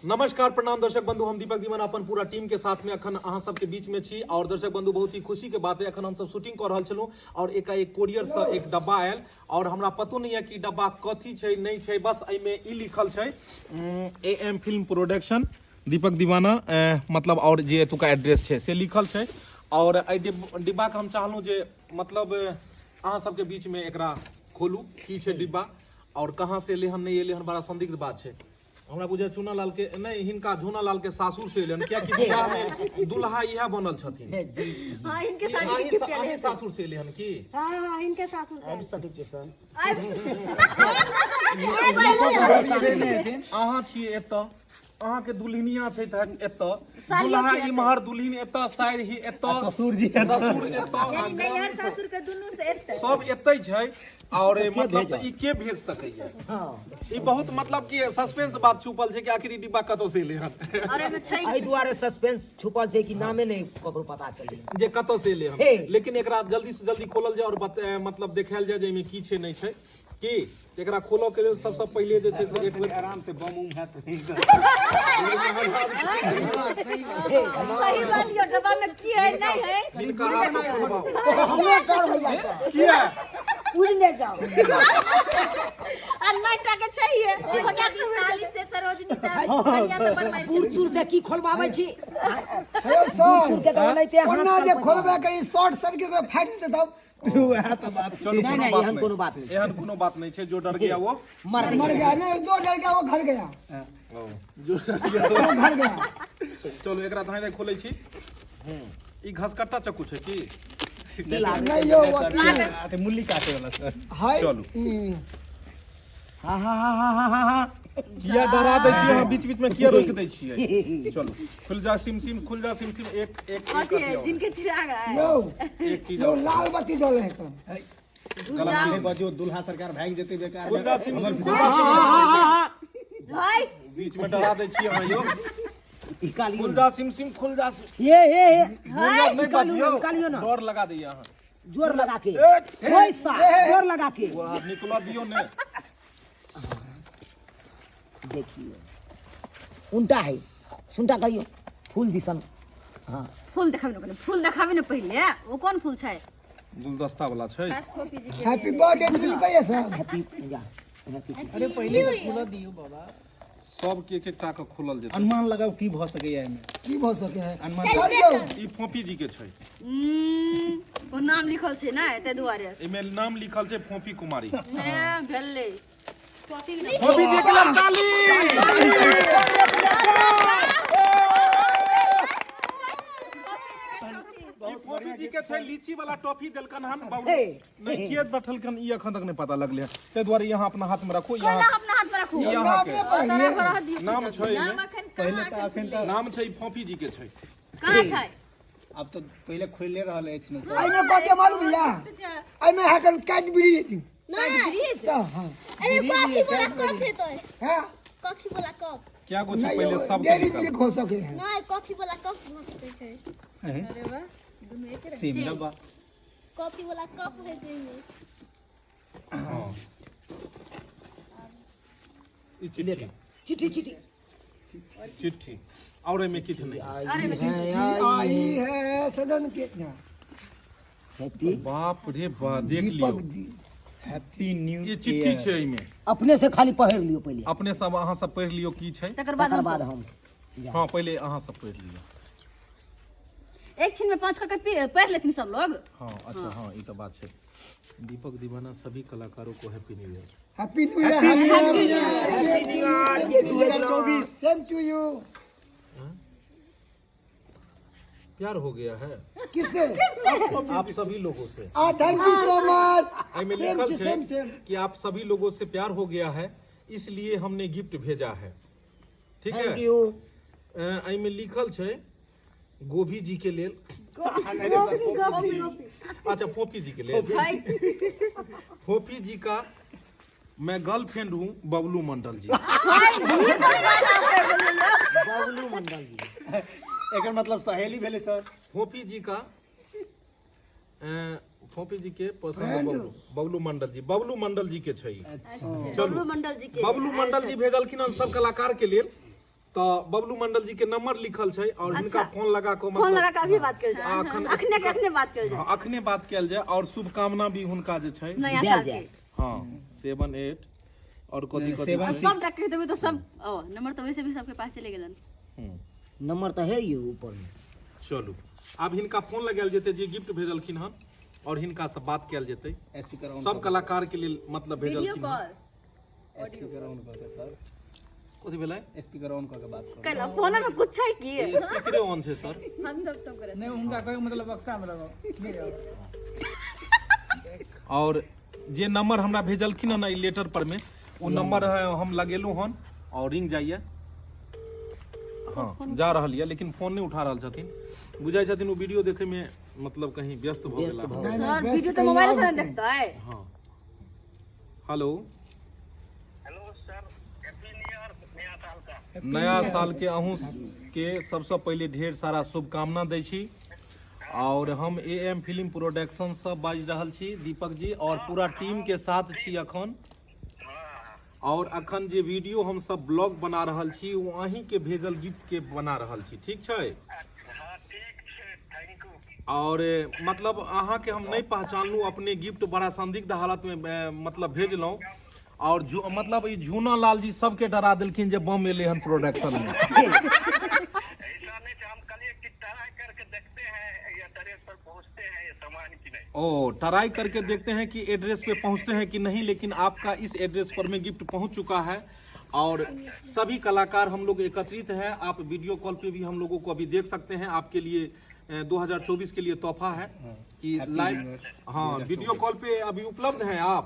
नमस्कार प्रणाम दर्शक बंधु, हम दीपक दीवाना अपन पूरा टीम के साथ में अखन अहाँ सबके बीच में छी। और दर्शक बंधु बहुत ही खुशी के बात है, अखन हम सब शूटिंग कर रहल छलहुँ और एक कोरियर से एक डब्बा आयल और हमरा पतो नहीं है कि डब्बा कथी छै नहीं छै, बस एमे ई लिखल छै AM फिल्म प्रोडक्शन दीपक दीवाना मतलब और जे एतुका एड्रेस छै से लिखल छै। और एहि डिब्बा के हम चाहलहुँ जे मतलब अहाँ सबके बीच में एकरा खोलू की छै डिब्बा और कहाँ से एले हन नहीं एले हन, बड़ा संदिग्ध बात छै। हमरा बुझे चूना लाल के नहीं, हिनका झूना लाल के सासुर से एलन, क्या कि दुल्हा इहा बनल छथिन। हां इनके साथ गिफ्ट एले सासुर से एले हन की? हां इनके सासुर से आबि सकै छी सर। अहाँ छी एतऽ, अहाँ के दुल्हनिया छै एतऽ, दुल्हा इमहर दुल्हन एतऽ, साइर ही एतऽ, ससुर जी ससुर एतऽ, यानी नैहर ससुर के दुनू से एतै सब एतै छै। और मतलब ई के भेज सकैया? ई बहुत मतलब कि सस्पेंस बात छुपल छै कि आखिर ई डिब्बा कतौ से एले हन। अरे में छै एहि दुआरे सस्पेंस छुपल छै कि नामे नहीं ककरो पता चली जे कतौ से एले हन। लेकिन एकरा जल्दी से जल्दी खोलल जाय और मतलब देखायल जाय जे एमे की छै नहीं छै की। एकरा खोलो के लेल सबसे पहले जे छै से एक बेर आराम से बम उम हैत सही बात ये डब्बा में की है नहीं है इनका हाथ में खोलबाओ हमरे डर भैया की है उड़ने जाओ अन्नाटा के चाहिए ओटा से साली से सरोजनी से बढ़िया से बनवाई पुरचुर से की खोलबाबै छी। हेलो सर, के तो नहीं ते ओना जे खोलबे के ई शॉर्ट सर्किट में फाटि देतै तब वह तो बात। चलो नहीं नहीं एहन कोनो बात नहीं एहन कोनो बात नहीं छै। जो डर गया वो मर मर गया। नहीं जो डर गया वो घर गया, जो वो घर गया। चलो एकरा धाय दे खोलै छी। ई घसकट्टा चक्कू छै की? नहीं यो वो मूली काटे वाला सर। हाय चलो। ई हां हां हां हां हां हां किया डरा दै छियै अहाँ, बीच बीच में किया रोक दै छियै? चलो खुल जा सिम सिम, खुल जा सिम सिम। एक एक एक जिनके चिराग है यो एक चीज जो और लाल बत्ती जले है तो गलत बजो, दुल्हा सरकार भाग जेते बेकार। खुल जा सिम सिम, खुल हां जा हां हां भाई सिम। बीच में डरा दै छियै अहाँ यो। निकालियो खुल जा सिम सिम, खुल जा सिम। ये नहीं निकालियो बजियो, ना डर लगा दिया अहाँ। जोर लगा के ओए सा जोर लगा के वो निकला दियो ने। देखिए उल्टा है, सुनटा करियो फूल दिसन। हां फूल देखाबे न, फूल देखाबे न पहले वो कौन फूल छै? गुलदस्ता वाला छै। खास कॉपी जी के हैप्पी बर्थडे टू कहिए सर। हैप्पी जा हैप्पी अरे पहले खोल दियो बाबा, सब के एक टा के खोलल जेतै। अनुमान लगाओ की भ सकैया एमे। की भ सके है अनुमान सर यो ई फोपी जी के छै। वो नाम लिखल छै ना एते दुआरे एमे नाम लिखल छै फोपी कुमारी। ने भेले कॉपी नहीं फोपी जी के लिए ताली। ई फोपी जी के छै लीची वाला टॉफी देलकन हन बाबू। नहीं के बैठलकन ई अखन तक नहीं पता लगले। ते द्वारे यहाँ अपना हाथ में रखो। पहले यहाँ अपना हाथ में रखो यहाँ के तरह रह दियो नाम छै नाम एमे। अखन पहले कहां तो अखन नाम छै ई फोपी जी के छै। कहां छै? अब तो पहले खोलले रहल अछि न सर। आई में कते मालूम भैया, आई में हैकन काट ब्रिज ब्रिज तो हां अरे कॉफी वाला कप है तो हां कॉफी वाला कप क्या कुछ नहीं पहले सब डेरी मिल्क हो सके है। ना कॉफी वाला कप हो सकते है। अरे वाह दोनों एक रंग सेम डब्बा। कॉफी वाला कप है चाहिए। ई चिट्ठी चिट्ठी चिट्ठी चिट्ठी और एमे किछ नहीं। आई है सदन के हैप्पी बाप रे बाप, देख लियो दीपक दी हैप्पी न्यू ये चिट्ठी छै एमे। अपने से खाली पहिर लियो पहले, अपने सब अहाँ सब पढ़ि लियो की छै। तकर बाद तकर बाद हम हाँ पहले अहाँ सब पढ़ि लियो। एक छिन में 5 का पढ़ लेथिन सब लोग। हाँ अच्छा हाँ ये तो बात है। दीपक दीवाना सभी कलाकारों को happy new year. Happy new year, happy new year ये 2024 सेम टू यू। प्यार हो गया है किससे? आप सभी लोगों से। Thank you so much. एमे लिखल छै कि आप सभी लोगों से प्यार हो गया है, इसलिए हमने गिफ्ट भेजा है। ठीक है। Thank you. एमे लिखल छै गोभी जी के लेल। अच्छा फोपी जी के लिए। फोपी जी का मैं गर्लफ्रेंड हूँ बबलू मंडल जी। बबलू मंडल जी एकर मतलब सहेली भेले सर। फोपी जी का फोपी जी के पसंद बबलू मंडल जी, बबलू मंडल जी के छै। चलो बबलू मंडल जी के बबलू मंडल जी भेजलखिन सब कलाकार के लिए तो बबलू मंडल जी के नंबर लिखल छै और हिनका फोन लगा के फोन लगा के अभी बात कर जाए अखन अखने बात कर जाए अखने बात कयल जाए और शुभकामना भी हुनका जे छै नया देल साल जाए। के हाँ 7-8 और कथी कथी और सब रख के देबे तो सब नंबर तो वैसे भी सबके पास चले गेलन नंबर तो है ये ऊपर में। चलू आब हिनका फोन लगायल जेतै जे गिफ्ट भेजलखिन हन और हिनका से बात कयल जेतै स्पीकर ऑन सब कलाकार के लेल मतलब वीडियो भेजलखिन हन कॉल स्पीकर ऑन करके सर कथी भेलै स्पीकर ऑन करके बात करो कल फोन में कुछ है की स्पीकरे ऑन छै सर हम सब करे नहीं उनका कोई मतलब बक्सा में लगाओ और जे नंबर हमरा भेजलखिन हन ई लेटर पर में वो नंबर हम लगेलू हन और रिंग जाइए हाँ जा रहल है लेकिन फोन नहीं उठा रहल छथिन बुझाई छथिन वो वीडियो देखे में मतलब कहीं व्यस्त भ गेला सर वीडियो तो मोबाइल से देखता है हाँ हेलो नया साल के अहूँ के सबसे पहले ढेर सारा शुभकामना दै छी और हम AM फिल्म प्रोडक्शन से बाजि रहल छी दीपक जी और पूरा टीम के साथ छी अखन और अखन जे वीडियो हम सब ब्लॉग बना रहल छी वो अहीं के भेजल गिफ्ट के बना रहल छी ठीक छै और मतलब अहाँ के हम नहीं पहचानलू अपने गिफ्ट बड़ा संदिग्ध हालत में मतलब भेजलूं और मतलब ई झूना लाल जी सबके डरा देलखिन जे बम एले हन प्रोडक्शन में ओ ट्राई करके देखते हैं कि एड्रेस पे पहुंचते हैं कि नहीं लेकिन आपका इस एड्रेस पर में गिफ्ट पहुंच चुका है और सभी कलाकार हम लोग एकत्रित हैं आप वीडियो कॉल पे भी हम लोगों को अभी देख सकते हैं आपके लिए 2024 के लिए तोहफा है कि लाइव हाँ वीडियो कॉल पे अभी उपलब्ध हैं आप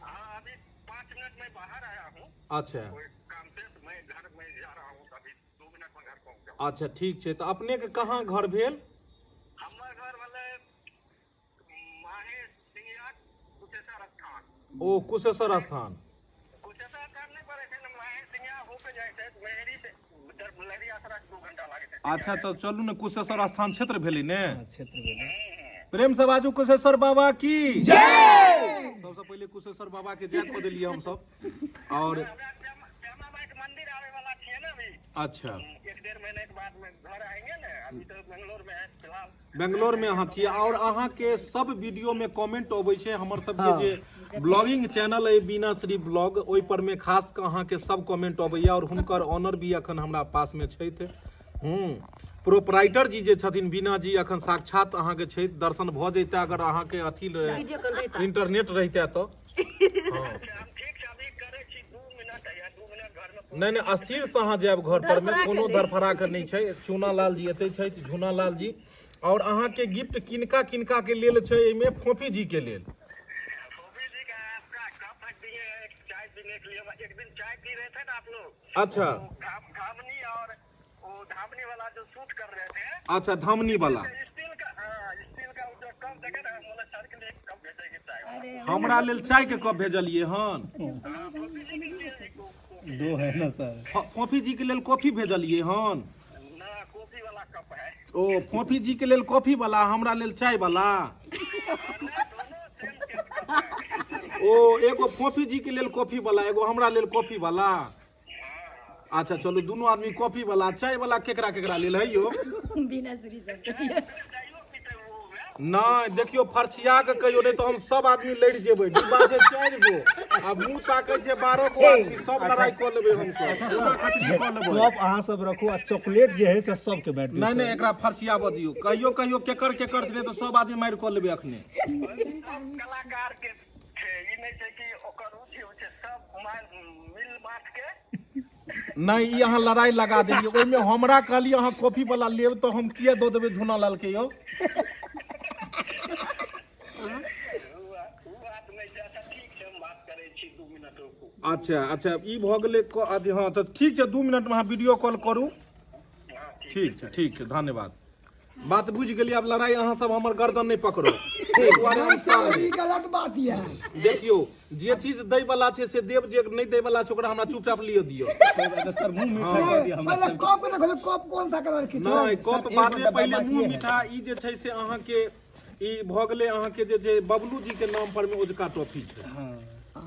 अभी 5 मिनट में बाहर आया हूँ अच्छा काम से मैं घर में जा रहा हूँ अभी 2 मिनट में घर पहुँच जाऊँ अच्छा ठीक है तो अपने के कहाँ घर भेल हमारे घर वाले माहे सिंगिया कुशेश्वर स्थान ओ कुशेश्वर स्थान कुशेश्वर स्थान नहीं पड़े थे माहे सिंगिया होके जाए थे मेहरी से लहरी आसरा 2 घंटा लगे थे अच्छा तो चलू ने कुशेश्वर स्थान क्षेत्र भेली ने क्षेत्र में प्रेम से बाजू कुशेश्वर बाबा की जय सबसे पहले कुशेश्वर बाबा के जय को दिलिए हम सब और श्यामा माई के मंदिर आवे वाला छिए ना अभी अच्छा 1-1.5 महीने के बाद में घर आएंगे ना अभी तो बेंगलोर में है फिलहाल बेंगलोर में अहाँ छियै और अहाँ के सब वीडियो में कमेंट अबै छै हमर सब के जे ब्लॉगिंग चैनल है बीना श्री ब्लॉग ओइ पर में खास के अहाँ के सब कमेंट अबैया और हुनकर ऑनर भी अखन हमरा पास में छथि प्रोपराइटर जी जे छथिन बीना जी अखन साक्षात अहाँ के छथि दर्शन भ जैते अगर अहाँ के अथी इंटरनेट रहिते तो हम ठीक से अभी करे छी 2 मिनट या 2 मिनट घर में नहीं अस्थिर से अहाँ जायब घर पर में कोनो धरफड़ा के नहीं छै चूना लाल जी एते छथि झूना लाल जी और अहाँ के गिफ्ट किनका किनका के लेल छै एमे फोफी जी के लेल फोफी जी का आपका कप रख दिए चाय पीने के लिए एक दिन चाय पी रहे थे ना आप लोग अच्छा धामनी और वो धामनी वाला जो शूट कर रहे थे अच्छा धामनी वाला स्टील का जो कप देखे ना मोला सर के लिए कप भेजेंगे चाय हमरा लेल चाय के कप भेजलिए हन फोफी जी के लिए दो है ना सर फोफी जी के लेल कॉफी भेजलिए हन ना कॉफी वाला कप है ओ फोफी जी के लेल कॉफी वाला हमरा लेल चाय वाला ओ एगो फोफी जी के लेल कॉफी वाला एगो हमरा लेल कॉफी वाला अच्छा चलो दोनों आदमी कॉफी वाला चाय वाला केकरा केकरा लेल है यो बिना श्री सब नहीं देखियो फरछिया के कहियो नहीं तो हम सब आदमी लड़ जेबै डिब्बा छै 4 गो आ मुंह ताकै छै 12 गो आदमी सब लड़ाई क लेबै हम सब पूरा खचरी क लेबै कप अहाँ सब रखू आ चॉकलेट जे है से सबके बैठ नहीं नहीं एकरा फरछिया ब दियो कहियो कहियो केकर केकर छै तो सब आदमी मार क लेबै अखने कलाकार के थे ई नहीं छै कि ओकर रुचि हो छै सब मिल बांट के नहीं ई अहाँ लड़ाई लगा देलिए ओइमे हमरा कहलिए अहाँ कॉफी वाला लेब तो हम किया दो देबै झूना लाल के यो अच्छा अच्छा ई भ गेलै हाँ तो ठीक छै 2 मिनट में अहाँ वीडियो कॉल करू ठीक छै धन्यवाद बात बुझ गेलिए अब लड़ाई अहाँ सब हमर गर्दन नहीं पकड़ो एहि दुआरे हम सब ई गलत बात है देखियो जे चीज दै वाला छै से देव जे नहीं दै वाला छै ओकरा हमरा चुपचाप लियो दियो सर मुंह मीठा कर दिया हमरा पहले कप ना खोले कप कौन सा कलर के छै नहीं कप एक बाद में डब्बा पहले बाकी मुंह है। मीठा ई जे छै से अहाँ के ई भ गेलै अहाँ के जे बबलू जी के नाम पर में ओजका टॉफी छै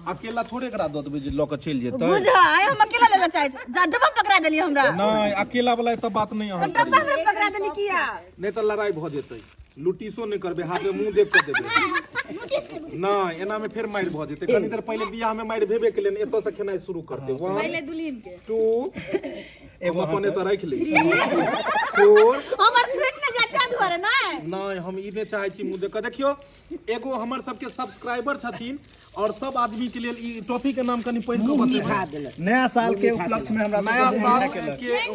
अकेला थोड़े करा दो तो लऽ के चलि जेतै बुझा हम अकेला लेला चाहे जा डब्बा पकड़ा देली हमरा नहीं अकेला वाला तो बात नहीं अहाँ डब्बा हमरा पकड़ा देली किया नहीं तो लड़ाई भ जेतै लुटिसो नहीं करबे हाथ में मुंह देख के देबे नहीं एना में फिर मार भ जेतै कनी देर पहले बियाह में मार भेबे के लिए एतो से खेनाई शुरू करते पहले दुल्हन के 2 एगो अपने तो रख ली 4 हमर छूट न जाता दुआरे नहीं हम ई ने चाहे छी मुंह देख के देखियो एगो हमर सबके सब्सक्राइबर छथिन और सब आदमी के लिए ई टॉफी के नाम कनी पढ़ के बतेबै नया साल के उपलक्ष्य में हमरा नया साल के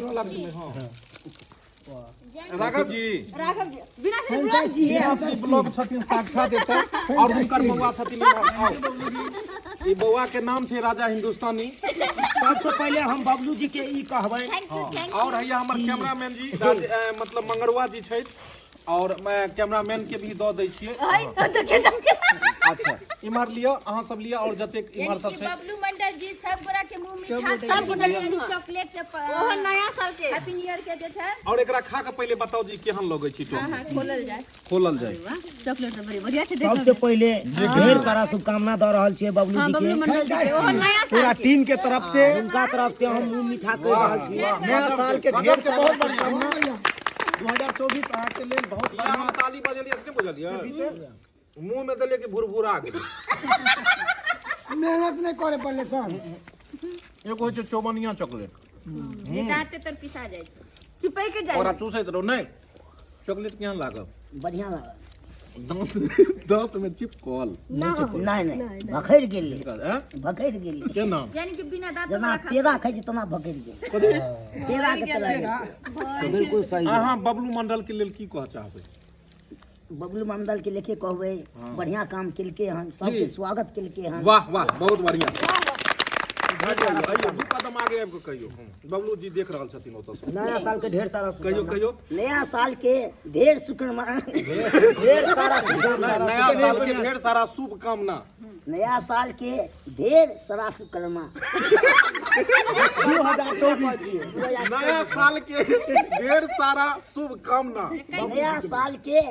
उपलक्ष्य में हां राघव जी बिना से ब्लॉग जी ब्लॉग छथिन साक्षात एतै और हुनकर बौआ छथिन आओ ई बौआ के नाम छै राजा हिंदुस्तानी सबसे पहले हम बबलू जी के ई कहबै और हैया हमर कैमरामैन जी मतलब मंगरुआ जी छै और मैं कैमरामैन के भी दऽ दै छियै अच्छा इमहर लियो अहाँ सब लियो और जते इमहर सब छै बबलू मंडल जी सब गोरा के मुंह मीठा सब गोरा चॉकलेट से ओहो नया साल के हैप्पी न्यू ईयर के दे छै और एकरा खा के पहले बताओ जी केहन लगै छै तो हां खोलल जाय चॉकलेट तो बड़ी बढ़िया छै सबसे पहले ढेर सारा शुभकामना दऽ रहल छियै बबलू जी बबलू के मंडल जी ओहो नया साल पूरा टीम के तरफ से उनका तरफ से हम मुंह मीठा कर रहल छियै नया साल के ढेर सारा शुभकामना 2024 अहाँ के लेल बहुत हम ताली बजलियै से बुझलियै मुंह में देले के भुरभुरा गेल मेहनत नहीं करे पड़ले सर एगो होइ छै चौबनिया चॉकलेट ये दांत पर पिसा जाय छै चिपै के जाय ओकरा चूसैत रहो नहीं चॉकलेट केहन लागल बढ़िया लागल दांत में चिपकल नहीं भखैर गेली हैं भखैर गेली केना यानी कि बिना दांत जना पेड़ा खाइ छै तना भखैर गेली पेड़ा के तरह बिल्कुल सही अहाँ बबलू मंडल के लेल की कह चाहबै बबलू मंडल के लेके कहबै बढ़िया काम केलके हन सबके स्वागत केलके हन वाह वाह बहुत बढ़िया आइयो दू कदम आगे आबि के कहियो बबलू जी देख रहल छथिन ओतऽ से नया साल के ढेर सारा कहियो नया साल के ढेर शुभकामना ढेर सारा नया साल के ढेर सारा शुभकामना नया साल के ढेर सारा शुभकामना 2024 नया साल के ढेर सारा शुभकामना नया साल के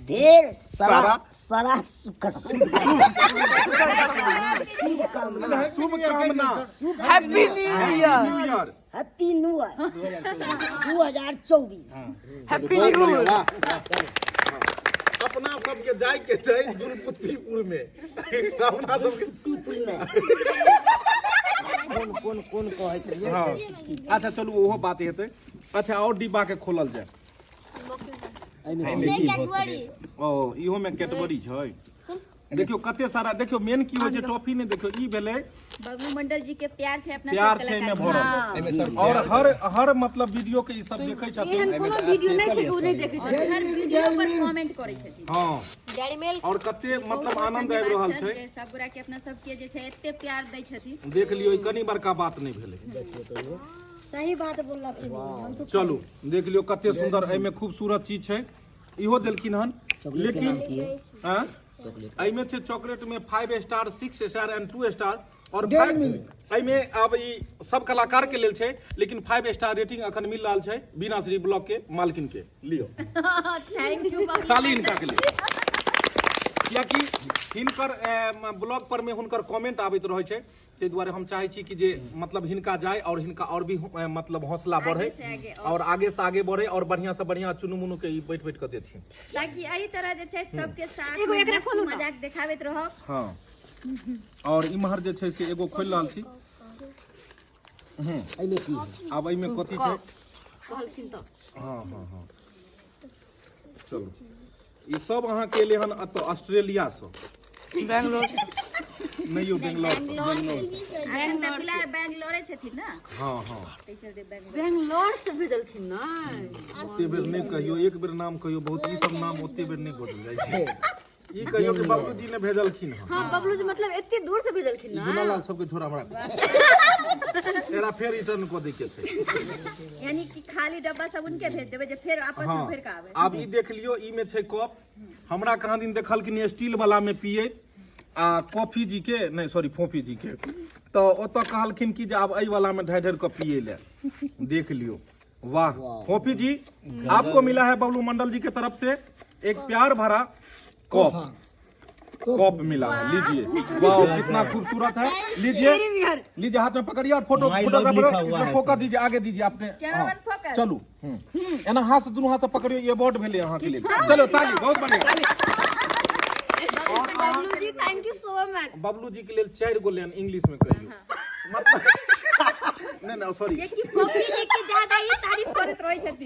ढेर सारा शुभकामना happy new year happy new year 2024 happy new year अपना सबके जाय के छै दुलपुत्तीपुर में अपना सबके कोन कहै छै हाँ अच्छा चलू ओहो बात हेतै अच्छा और डिब्बा के खोलल जाय ओ इहो में कैटेगरी छै देखियो कते सारा देखियो मेन की होइ छै टॉफी ने देखियो ई भेलै बबलू मंडल जी के प्यार छै अपना प्यार छै में भरल और हर मतलब वीडियो के ई सब देखै छथिन एहन कोनो वीडियो नहीं छै कि उ नहीं देखै छै हर वीडियो पर कमेंट करै छथिन हां डेरी मिल्क और कते मतलब आनंद आबि रहल छै जे सब गोरा के अपना सबके जे छै एते प्यार दै छथिन देख लियो ई कनी बड़का बात नहीं भेलै सही बात बोलला चलू देख लियो कते सुंदर एमे खूबसूरत चीज छै इहो देलखिन हन लेकिन हां एमे छै चॉकलेट में 5 स्टार 6 स्टार एंड 2 स्टार और एमे अब ई सब कलाकार के लेल छै लेकिन 5 स्टार रेटिंग अखन मिल रहल छै बीना श्री ब्लॉक के मालकिन के लियो थैंक यू ताली इनका के लिए कियाकि हिनकर ब्लॉग पर में हुनकर कमेंट आबैत रहै छै ताहि दुआरे हम चाहै छी कि जे मतलब हिनका जाय और हिनका और भी मतलब हौसला बढ़े और आगे से आगे बढ़े और बढ़िया से बढ़िया चुनु मुनु के बैठ बैठ के देथिन ताकि एही तरह जे छै सबके साथ मजाक देखाबैत रहो हां और इमहर जे छै से एगो खोल रहल छी एमे की अब एमे कथि छै कहलखिन त हां हां हां चलो ई सब अहाँ के लिए हन अतो ऑस्ट्रेलिया से बेंगलोर नहीं यो बेंगलोर बेंगलोरे छथिन ना हां हां बेंगलोर से भेजलखिन ना ओते बेर नहीं कहियो एक बेर नाम कहियो बहुत ई सब नाम ओते बेर नहीं बोलल जाइ छै ई कहियो कि बाबू जी ने भेजलखिन हन हां बबलू जी मतलब एते दूर से भेजलखिन ना जुलालाल सबके छोरा हमरा तेरा फिर रिटर्न को दै के छै यानी कि खाली डब्बा सब उनके भेज देबै जे फिर आपस में फिर का आवे अब ई देख लियो ई में छै कप हमरा कहाँ दिन देखलखिन स्टील वाला में पिए आ कॉफी जी के नहीं सॉरी फोफी जी के तो ओतऽ कहलखिन कि जे आब एई वाला में ढाई ढाई कप पिए ले देख लियो वाह फोफी जी आपको मिला है बबलू मंडल जी के तरफ से एक प्यार भरा कप कप मिला है, लीजिए। वाह कितना खूबसूरत है। लीजिए लीजिए, हाथ में पकड़िए और फोटोग्राफर फोकस दीजिए, आगे दीजिए आपने। Cameraman focus. चलू एना हाथ से दोनों हाथ से पकड़िए, ये अवार्ड भेले यहाँ के लिए। चलो ताली, बहुत बढ़िया। Bablu ji thank you so much. Bablu ji के लिए 4 गो लेन इंग्लिश में कहियो। मतलब नहीं सॉरी, ये की कॉपी लेके ज्यादा ही तारीफ करत रहै छथि।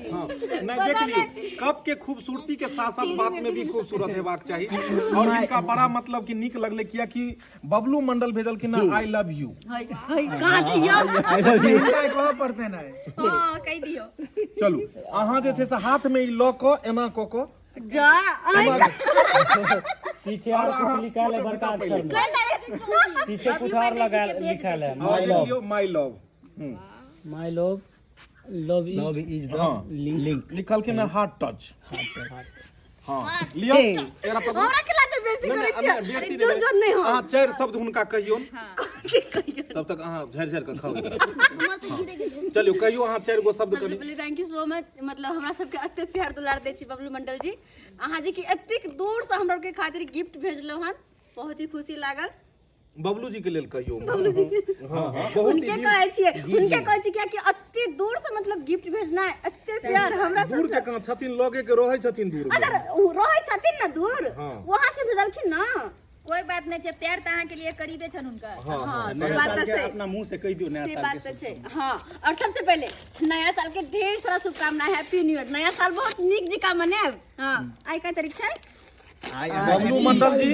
नहीं देख ली, कप के खूबसूरती के साथ साथ बात में भी खूबसूरत हेबाक चाहिए। और इनका बड़ा मतलब कि निक लगले किया कि बबलू मंडल भेजल कि ना आई लव यू। कहां छियो? कहाँ पढ़ते ना हां कह दियो। चलू अहाँ जे छै से हाथ में ई ल क एना क क जा पीछे और कुछ लिखा है बड़का अक्षर में, पीछे कुछ और लगा लिखा है my love. My love, my love, love is the link. लिखल के ना हार्ट टच। हाँ लियो एरा पर हमरा के लाते बेइज्जती करै छियै। जोर नहीं हो। अहाँ 4 शब्द हुनका कहियो, तब तक अहाँ झर झर के खाओ। चलियो कहियो अहाँ 4 गो शब्द कहियो। सबसे थैंक यू सो मच। मतलब हमरा सबके एते प्यार दुलार दै छी बबलू मंडल जी। अहाँ जी की एतेक दूर से हमरा के खातिर गिफ्ट भेजलो हन, बहुत ही खुशी लागल। बबलू जी के लेल कहियो। हाँ बहुत उनके कहै छियै, उनके कहै छी कि एते दूर से मतलब गिफ्ट भेजना है, एते प्यार हमरा सब दूर के कहां छथिन, लगे के रहै छथिन दूर। अगर रहै छथिन ना दूर, वहां से भेजलखिन ना। कोई बात नहीं है, प्यार तो अहाँ के लिए करीबे छन उनका। हां नया साल के अपना मुंह से कह दियो, नया साल के छै। हां और सबसे पहले नया साल के ढेर सारा शुभकामनाएं, हैप्पी न्यू ईयर। नया साल बहुत नीक जिका मनाएब। हां आई का तारीख छै? बबलू मंडल जी,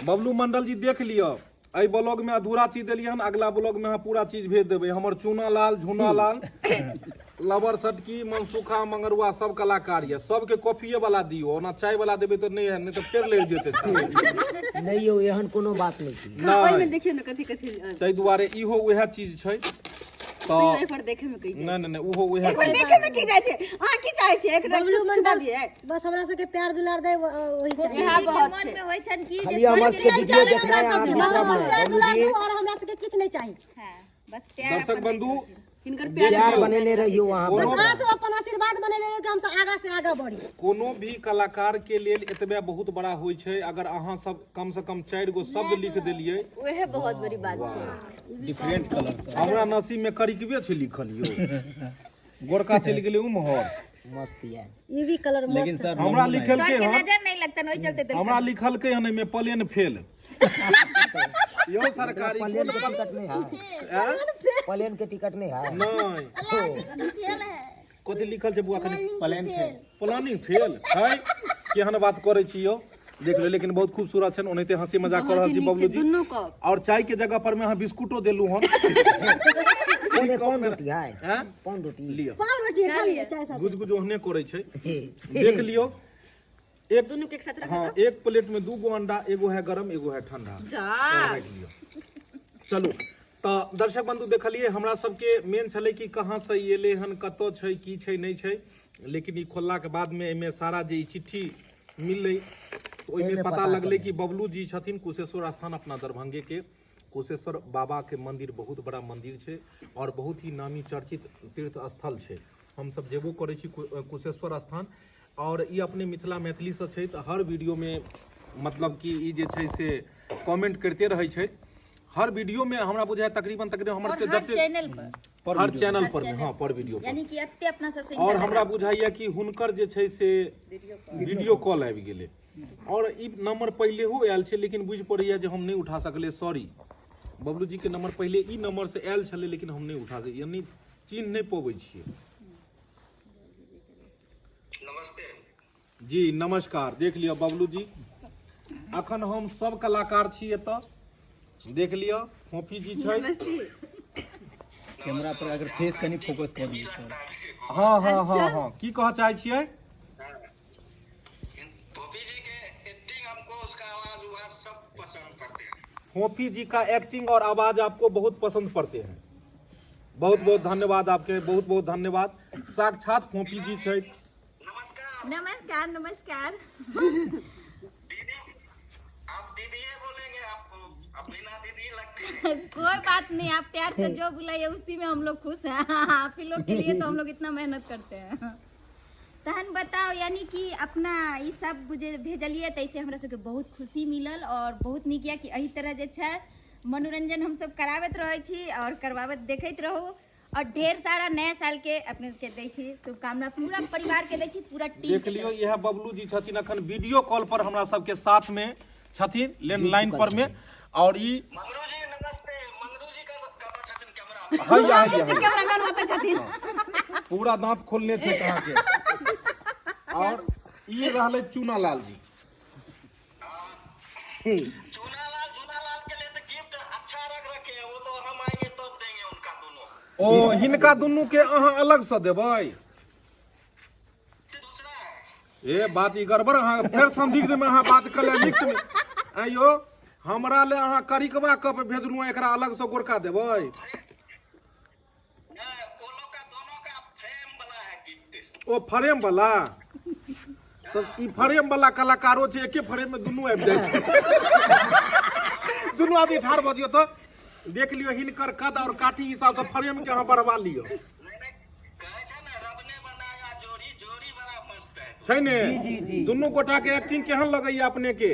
बबलू मंडल जी देख लियो, एहि ब्लॉग में अधूरा चीज देलिए हन, अगला ब्लॉग में अहाँ पूरा चीज भेज देबै। हमर चूना लाल, झुना लाल, लवर सटकी, मनसुखा, मंगरुआ सब कलाकार ये, सबके कॉफीए वाला दियो। ओना चाय वाला देबै तो नहीं है, नहीं तो फेर लेट जेतै। नहीं यो एहन कोनो बात नहीं छै। ओइ में देखियो ना कथि कथि ताहि दुआरे इहो वएह चीज छै। तो एक बार देखे में कहि नहीं नहीं उहो वएह एक बार देखे में की जाय छै। अहाँ की चाहै छियै? एक बबलू मंडल दिए बस हमरा सबके प्यार दुलार दे वही चाहिए। यहां बहुत मन में होय छन की खाली हमर के वीडियो देखना है, अहाँ प्यार सब दुलार दो और हमरा सबके कुछ नहीं चाहिए। हां बस प्यार दर्शक बंधु इनकर प्यार बनेले रहियो वहां बस अहाँ सब अपन आशीर्वाद बनेले रहियो कि हम सब आगा से आगा बढ़ी। कोनो भी कलाकार के लेल एतबे बहुत बड़ा होय छै। अगर अहाँ सब कम से कम 4 गो शब्द लिख देलिए, ओहे बहुत बड़ी बात छै। डिफरेंट कलर से हमरा नसीब में करिकबे छै लिखल यो। गोरका चलि गेलै उम्हर, मस्त है। ये भी कलर मस्त। लेकिन सर हमरा लिखल के के हन, नजर नहीं लगता नोई चलते तो हमरा लिखल के हन में प्लेन फेल। यो सरकारी प्लेन के टिकट नहीं है, प्लेन के टिकट नहीं है। नहीं फेल है। कथि लिखल छै बुआ? कनि प्लेन फेल, प्लानिंग फेल है। केहन बात करे छी यो, देख लो। लेकिन बहुत खूबसूरत छन, ओनैते हंसी मजाक कर रहल छी बबलू जी। दुन्नु को और चाय के जगह पर मैं अहाँ बिस्कुटो देलू हन। कौन रोटी है? हैं कौन रोटी? लियो, पाव रोटी खा लिए चाय साथ। गुज गुज ओहने करे छै। देख लियो, एक दुन्नु के एक साथ रख। हाँ एक प्लेट में 2 गो अंडा, एगो है गरम एगो है ठंडा। जा रख लियो। चलू तो दर्शक बंधु देखलिए, हमरा सबके मेन छले कि कहाँ से ई एले हन, कतौ छै, की छै, नहीं छै। लेकिन ई खोलला के बाद में एमे सारा जे ई चिट्ठी मिललै, तो ओहिमे पता लगले कि बबलू जी छथिन कुशेश्वर स्थान अपना दरभंगे के। कुशेश्वर बाबा के मंदिर बहुत बड़ा मंदिर छै और बहुत ही नामी चर्चित तीर्थ स्थल छै। हम सब जेबो करै छी कुशेश्वर स्थान, और ई अपने मिथिला मैथिली से छै। तो हर वीडियो में मतलब कि ई जे छै से कमेंट करते रहै छै। हर वीडियो में हमरा बुझाय तकरीबन हमर के जते चैनल पर, हर चैनल पर में, हाँ पर वीडियो पर। यानी कि एते अपना सबसे और हमरा बुझाइया कि हुनकर जे छै से वीडियो कॉल आबि गेलै, और ई नंबर पहले हो आयल छै, लेकिन बुझ पड़ैया जे हम नहीं उठा सकले। सॉरी, बबलू जी के नंबर पहले ई नंबर से आयल छलै, लेकिन हम नहीं उठा सकले, यानी चिन्ह नहीं पबै छियै। नमस्ते जी नमस्कार। देख लियो बबलू जी, अखन हम सब कलाकार छी एतऽ, देख लियो। फोफी जी छै। कैमरा पर अगर फेस कनी फोकस कर दियो सर। हाँ हाँ हाँ हाँ की कह चाहे छियै? गोपी जी के एक्टिंग हमको, उसका आवाज उवाज सब पसंद करते हैं। फोफी जी का एक्टिंग और आवाज आपको बहुत पसंद पड़ते हैं। बहुत बहुत धन्यवाद आपके, बहुत बहुत धन्यवाद। साक्षात फोफी जी छै। नमस्कार नमस्कार नमस्कार। दीदी, आप दीदी बोलेंगे, आप बिना दीदी लगती है। कोई बात नहीं, आप प्यार से जो बुलाइए उसी में हम लोग खुश हैं। आप ही लोग के लिए तो हम लोग इतना मेहनत करते हैं। तहन बताओ यानी कि अपना ई सब जे भेजलिए तैसे हमरा सबके बहुत खुशी मिलल और बहुत नीक यऽ कि एही तरह जे छै मनोरंजन हम सब कराबैत रहै छी और करवाबैत देखैत रहू और ढेर सारा नया साल के अपने के दै छी शुभकामना पूरा परिवार के दै छी पूरा टीम देख लियो यह बबलू जी छथिन अखन वीडियो कॉल पर हमरा सबके साथ में छथिन लैंडलाइन पर में और ई मंगरू जी नमस्ते। मंगरू जी का छथिन कैमरा हैया हैया कैमरा मैन होते छथिन पूरा दांत खोलने थे कहाँ के और ये रहले चूना लाल जी चूनालाल के लिए तो गिफ्ट अच्छा रख रखे हैं, वो तो हम आएंगे तब देंगे उनका दोनों। ओ हिनका दुनू के अहाँ अलग से देबै दूसरा है ए बात ई गड़बड़ अहाँ फेर समझी के अहाँ बात कर ले मिक्स में आइयो हमरा ले अहाँ करिकवा कप भेजलू एकरा अलग से गोरका देबै वो लोग का दोनों का फ्रेम वाला है गिफ्ट। ओ फ्रेम वाला तो ई फ्रेम वाला कलाकारो छै एके फ्रेम में दुनू आबि जाइ छै दुनू आदमी ठाढ़ भऽ जियो तो देख लियो हिनकर कद और काठी हिसाब से फ्रेम के अहाँ बढ़वा लियो कहे छै ना रब ने बनाया जोड़ी, जोड़ी बड़ा मस्त है। छै ने दुनू गोटा के एक्टिंग केहन लगैया अपने के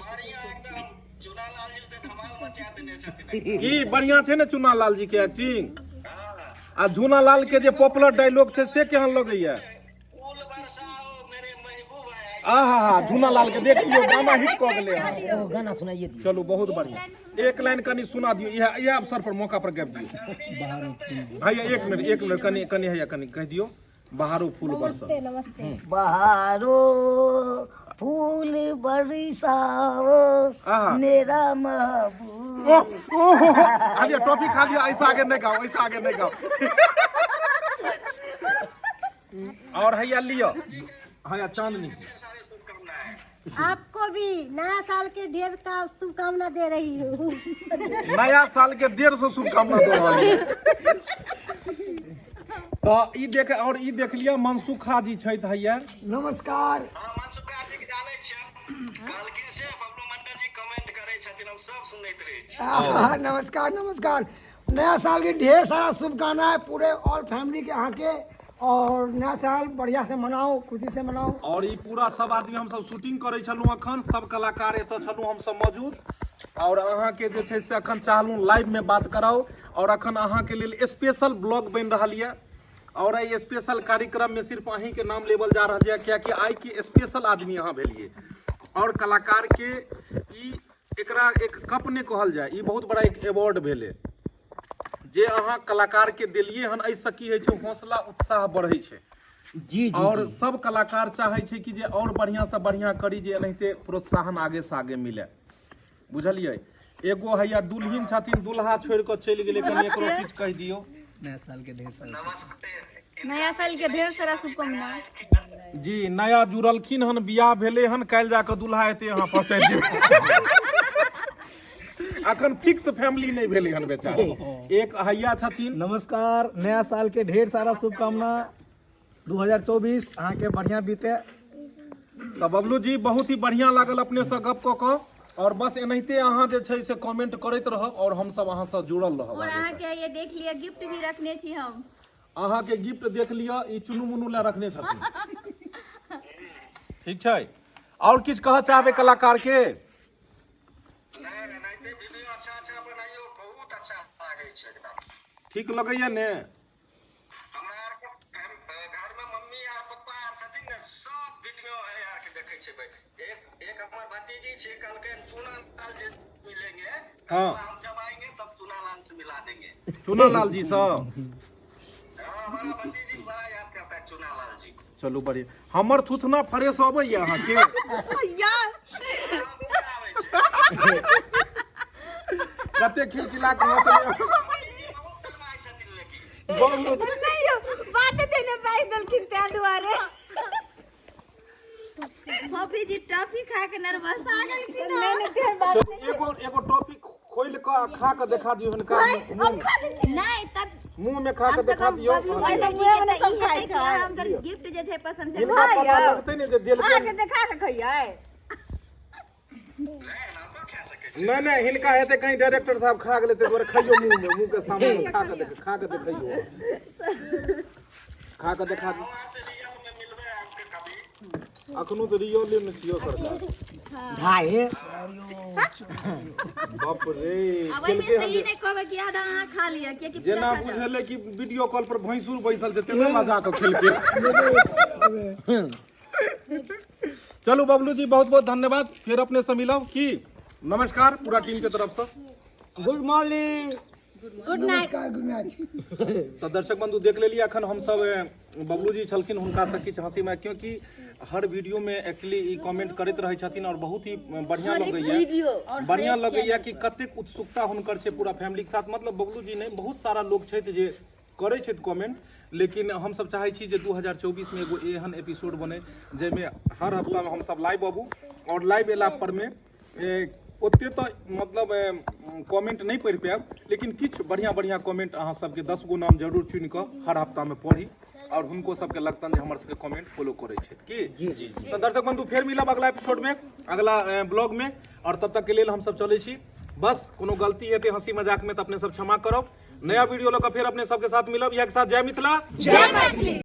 बढ़िया एकदम चूनालाल जी तो धमाल मचा देने छथिन। की बढ़िया छै ने चूना लाल जी के एक्टिंग आ झूना लाल के जे पॉपुलर डायलॉग छै से केहन लगैया फूल बरसाओ मेरे महबूब आया। आहा झूना लाल के देख लियो गाना हिट कऽ गेलै एगो गाना सुनाइए दियो। चलो बहुत बढ़िया एक लाइन कनी सुना दियो यह अवसर पर मौका पर गाबि दियो हैया एक मिनट कनी कनी हैया कनी कह दियो बहारो फूल बरसा नमस्ते बहारो फूल बरसाओ आहा। मेरा महबूब। अरे टॉपिक खा लिया ऐसा आगे नहीं गाओ ऐसा आगे नहीं गाओ और हैया लियो हैया चांदनी जी सारे शुभकामनाएं। आपको भी नया साल के ढेर का शुभकामना दे रही हूँ। नया साल के 150 शुभकामना दे रहल छी तो ई देख लिया मनसुखा जी छथि हैया नमस्कार। हाँ मनसुखा जी के जाने छियै कालकिन से बबलू मंडल जी कमेंट करे छथिन हम सब सुनैत रहे छी। नमस्कार नमस्कार। नया साल के ढेर सारा शुभकामनाएं पूरे ऑल फैमिली के यहाँ के और नया साल बढ़िया से मनाओ, खुशी से मनाओ। और ई पूरा सब आदमी हम सब शूटिंग करे छलहुँ अखन सब कलाकार एतऽ छलहुँ हम सब मौजूद और अहाँ के जे छै से अखन चाहलहुँ लाइव में बात कराओ और अखन अहाँ के लेल स्पेशल ब्लॉग बनि रहल यऽ और एहि स्पेशल कार्यक्रम में सिर्फ अहीं के नाम लेवल जा रहल यऽ कियाकि आइ के स्पेशल आदमी अहाँ भेलिए और कलाकार के ई एकरा एक कप ने कहल जाय ई बहुत बड़ा एक अवार्ड भेलै जे अहाँ कलाकार के देलिए हन एहिसँ की होइ छै हौसला उत्साह बढ़ै छै जी और सब कलाकार चाहे छै कि जे और बढ़िया से बढ़िया करी जे एनाहिते प्रोत्साहन आगे से आगे मिले बुझलिए एगो हैया दुल्हिन छथिन दुल्हा छोड़ के चलि गेलै कनी एकरो किछ कह दियो नया साल के ढेर सारा नया साल के ढेर सारा शुभकामना जी नया जुड़लखिन हन बियाह भेले हन काल्हि जाके दुल्हा एते यहाँ पहुँचा देब अखन फिक्स फैमिली नहीं भेले हन बेचारा एक हैया छथिन नमस्कार। नया साल के ढेर सारा शुभकामना 2024 अहाँ के बढ़िया बीते। तो बबलू जी बहुत ही बढ़िया लागल अपने से गप कऽ कऽ और बस एनाहिते अहाँ जे छै से कमेंट करैत रहब और हम सब अहाँ से जुड़ल रहब और अहाँ के ये देख लिया गिफ्ट भी रखने छी हम अहाँ के गिफ्ट देख लिया ई चुनु मुनु ला रखने छथिन ठीक छै और किछ कहऽ चाहबै कलाकार के नहीं वीडियो अच्छा अच्छा बनाइयो बहुत अच्छा लागे छै एकदम ठीक लगैया ने हमरा आर के घर में मम्मी आर पप्पा आर छथिन ने सब वीडियो है आर के देखे छै एक हमर भतीजी छै कल के चूनालाल जी मिलेंगे हाँ। हम जब आएंगे तब चूनालाल से मिला देंगे। चुनालाल जी सब हाँ हमारा भतीजी बड़ा याद करता है चूनालाल जी को। चलू बढ़िया हमर थुथना फ्रेश अबैया अहाँ के कते खिलखिला के हंसलियै बहुत शर्माए छथिन लेकिन बात देने पाई दलखिन त्या दुआरे मम्मी जी टॉफी खा के नर्वस आ गई थी ना चलू एगो टॉपिक खोल के खा के देखा दियो हुनका नहीं तब मुंह में खा के देखा दियो हमर गिफ्ट जे छै पसंद छै हिनका पता लगतै ने जे दिल के देखा के खइयै नहीं हिनका हेतै कहीं डायरेक्टर साहब खा गेलै तऽ एक खाइयो मुंह के सामने खा के देखियो खा के देखा दियो हमारे से लिया अखनो तो रियले में छियो सरकार ढाई बाप रे अब खेल में के सही नहीं कहबे कि आधा अहाँ खा लिया कि जेना बुझले कि वीडियो कॉल पर भैंसुर बैसल छै तेने मजा के खेल के चलो बबलू जी बहुत बहुत धन्यवाद फिर अपने से मिलब की नमस्कार पूरा टीम के तरफ से good morning good night good night. तो दर्शक बंधु देख लेलिए अखन हम सब बबलू जी छलखिन हुनका से किछु हंसी में क्योंकि हर वीडियो में एक्चुअली ई कमेंट करैत रहै छथिन और बहुत ही बढ़िया लगैया बढ़िया लगैया कि कतेक उत्सुकता हुनकर छै पूरा फैमिली के साथ मतलब बबलू जी नहीं बहुत सारा लोग छथि जे करै छथि कमेंट लेकिन हम सब चाहै छी जे 2024 में एगो एहन एपिसोड बने जाहिमे हर हफ्ता में हम सब लाइव अबू और लाइव एला पर में ओते तो मतलब कमेंट नहीं पढ़ि पायब लेकिन किछु बढ़िया बढ़िया कमेंट अहाँ सबके 10 गो नाम जरूर चुनि कऽ हर हफ्ता में पढ़ी और हुनको सबके लगतन जे हमर सबके कमेंट फॉलो करै छै की जी तो दर्शक बंधु फेर मिलब अगला एपिसोड में अगला ब्लॉग में और तब तक के लेल हम सब चलै छी बस कोनो गलती हेतै हंसी मजाक में तो अपने सब क्षमा करब नया वीडियो लऽ कऽ फेर अपने सबके साथ मिलब एक साथ जय मिथिला जय मैथिली।